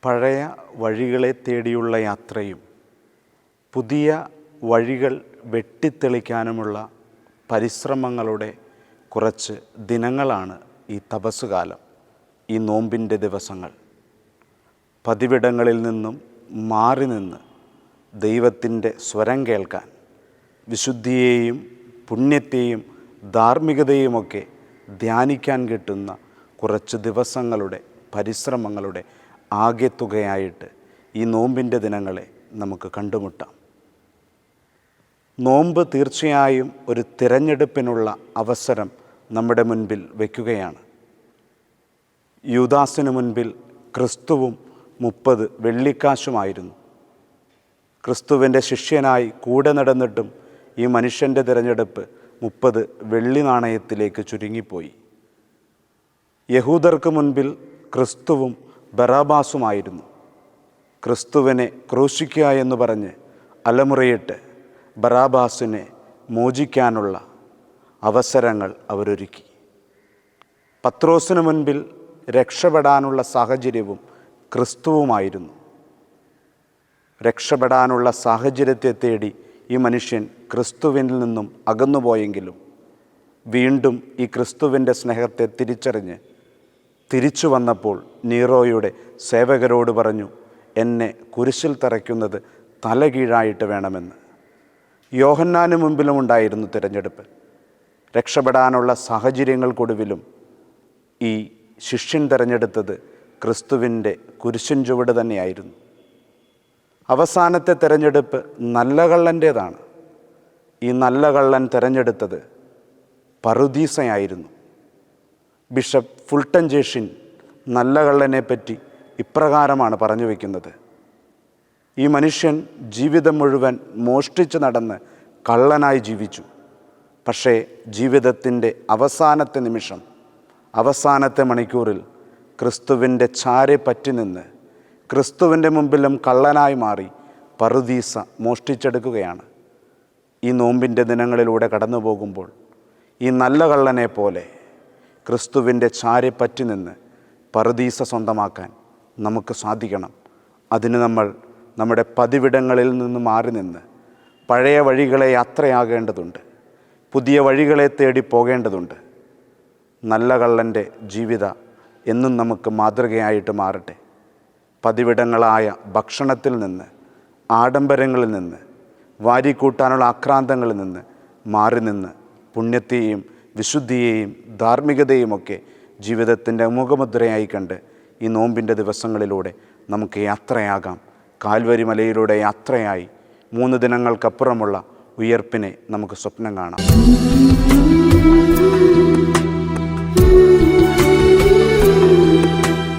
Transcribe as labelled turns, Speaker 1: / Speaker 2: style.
Speaker 1: പഴയ വഴികളെ തേടിയുള്ള യാത്രയും പുതിയ വഴികൾ വെട്ടിത്തെളിക്കാനുമുള്ള പരിശ്രമങ്ങളുടെ കുറച്ച് ദിനങ്ങളാണ് ഈ തപസ്സുകാലം, ഈ നോമ്പിൻ്റെ ദിവസങ്ങൾ. പതിവിടങ്ങളിൽ നിന്നും മാറി നിന്ന് ദൈവത്തിൻ്റെ സ്വരം കേൾക്കാൻ, വിശുദ്ധിയെയും പുണ്യത്തെയും ധാർമ്മികതയുമൊക്കെ ധ്യാനിക്കാൻ കിട്ടുന്ന കുറച്ച് ദിവസങ്ങളുടെ പരിശ്രമങ്ങളുടെ ആകെത്തുകയായിട്ട് ഈ നോമ്പിൻ്റെ ദിനങ്ങളെ നമുക്ക് കണ്ടുമുട്ടാം. നോമ്പ് തീർച്ചയായും ഒരു തിരഞ്ഞെടുപ്പിനുള്ള അവസരം നമ്മുടെ മുൻപിൽ വയ്ക്കുകയാണ്. യൂദാസിന് മുൻപിൽ ക്രിസ്തുവും 30 വെള്ളിക്കാശുമായിരുന്നു. ക്രിസ്തുവിൻ്റെ ശിഷ്യനായി കൂടെ നടന്നിട്ടും ഈ മനുഷ്യൻ്റെ തിരഞ്ഞെടുപ്പ് 30 വെള്ളി നാണയത്തിലേക്ക് ചുരുങ്ങിപ്പോയി. യഹൂദർക്ക് മുൻപിൽ ക്രിസ്തുവും ബറാബാസുമായിരുന്നു. ക്രിസ്തുവിനെ ക്രൂശിക്കുക എന്ന് പറഞ്ഞ് അലമുറയിട്ട് ബറാബാസിനെ മോചിക്കാനുള്ള അവസരങ്ങൾ അവരൊരുക്കി. പത്രോസിന് മുൻപിൽ രക്ഷപ്പെടാനുള്ള സാഹചര്യവും ക്രിസ്തുവുമായിരുന്നു. രക്ഷപ്പെടാനുള്ള സാഹചര്യത്തെ തേടി ഈ മനുഷ്യൻ ക്രിസ്തുവിൽ നിന്നും അകന്നുപോയെങ്കിലും വീണ്ടും ഈ ക്രിസ്തുവിൻ്റെ സ്നേഹത്തെ തിരിച്ചറിഞ്ഞ് തിരിച്ചു വന്നപ്പോൾ നീറോയുടെ സേവകരോട് പറഞ്ഞു, എന്നെ കുരിശിൽ തറയ്ക്കുന്നത് തലകീഴായിട്ട് വേണമെന്ന്. യോഹന്നാന് മുമ്പിലും ഉണ്ടായിരുന്നു തിരഞ്ഞെടുപ്പ്. രക്ഷപ്പെടാനുള്ള സാഹചര്യങ്ങൾക്കൊടുവിലും ഈ ശിഷ്യൻ തിരഞ്ഞെടുത്തത് ക്രിസ്തുവിൻ്റെ കുരിശിൻ ചുവട് തന്നെയായിരുന്നു. അവസാനത്തെ തിരഞ്ഞെടുപ്പ് നല്ല കള്ളൻ്റേതാണ്. ഈ നല്ല കള്ളൻ തിരഞ്ഞെടുത്തത് പറുദീസയായിരുന്നു. ബിഷപ്പ് ഫുൾട്ടൻ ജേഷിൻ നല്ല കള്ളനെ പറ്റി ഇപ്രകാരമാണ് പറഞ്ഞു വയ്ക്കുന്നത്: ഈ മനുഷ്യൻ ജീവിതം മുഴുവൻ മോഷ്ടിച്ച് നടന്ന് കള്ളനായി ജീവിച്ചു. പക്ഷേ ജീവിതത്തിൻ്റെ അവസാനത്തെ നിമിഷം, അവസാനത്തെ മണിക്കൂറിൽ ക്രിസ്തുവിൻ്റെ ചാരെ പറ്റി നിന്ന് ക്രിസ്തുവിൻ്റെ മുമ്പിലും കള്ളനായി മാറി പറുദീസ മോഷ്ടിച്ചെടുക്കുകയാണ്. ഈ നോമ്പിൻ്റെ ദിനങ്ങളിലൂടെ കടന്നു പോകുമ്പോൾ ഈ നല്ല കള്ളനെ പോലെ ക്രിസ്തുവിൻ്റെ ചാരെ പറ്റി നിന്ന് പറുദീസ സ്വന്തമാക്കാൻ നമുക്ക് സാധിക്കണം. അതിന് നമ്മൾ നമ്മുടെ പതിവിടങ്ങളിൽ നിന്ന് മാറി നിന്ന് പഴയ വഴികളെ യാത്രയാകേണ്ടതുണ്ട്. പുതിയ വഴികളെ തേടി പോകേണ്ടതുണ്ട്. നല്ല കള്ളൻ്റെ ജീവിത എന്നും നമുക്ക് മാതൃകയായിട്ട് മാറട്ടെ. പതിവിടങ്ങളായ ഭക്ഷണത്തിൽ നിന്ന്, ആഡംബരങ്ങളിൽ നിന്ന്, വാരിക്കൂട്ടാനുള്ള ആക്രാന്തങ്ങളിൽ നിന്ന് മാറി നിന്ന് പുണ്യത്തെയും വിശുദ്ധിയെയും ധാർമ്മികതയുമൊക്കെ ജീവിതത്തിൻ്റെ മുഖമുദ്രയായി കണ്ട് ഈ നോമ്പിൻ്റെ ദിവസങ്ങളിലൂടെ നമുക്ക് യാത്രയാകാം. കാൽവരി മലയിലൂടെ യാത്രയായി 3 ദിനങ്ങൾക്കപ്പുറമുള്ള ഉയർപ്പിനെ നമുക്ക് സ്വപ്നം കാണാം.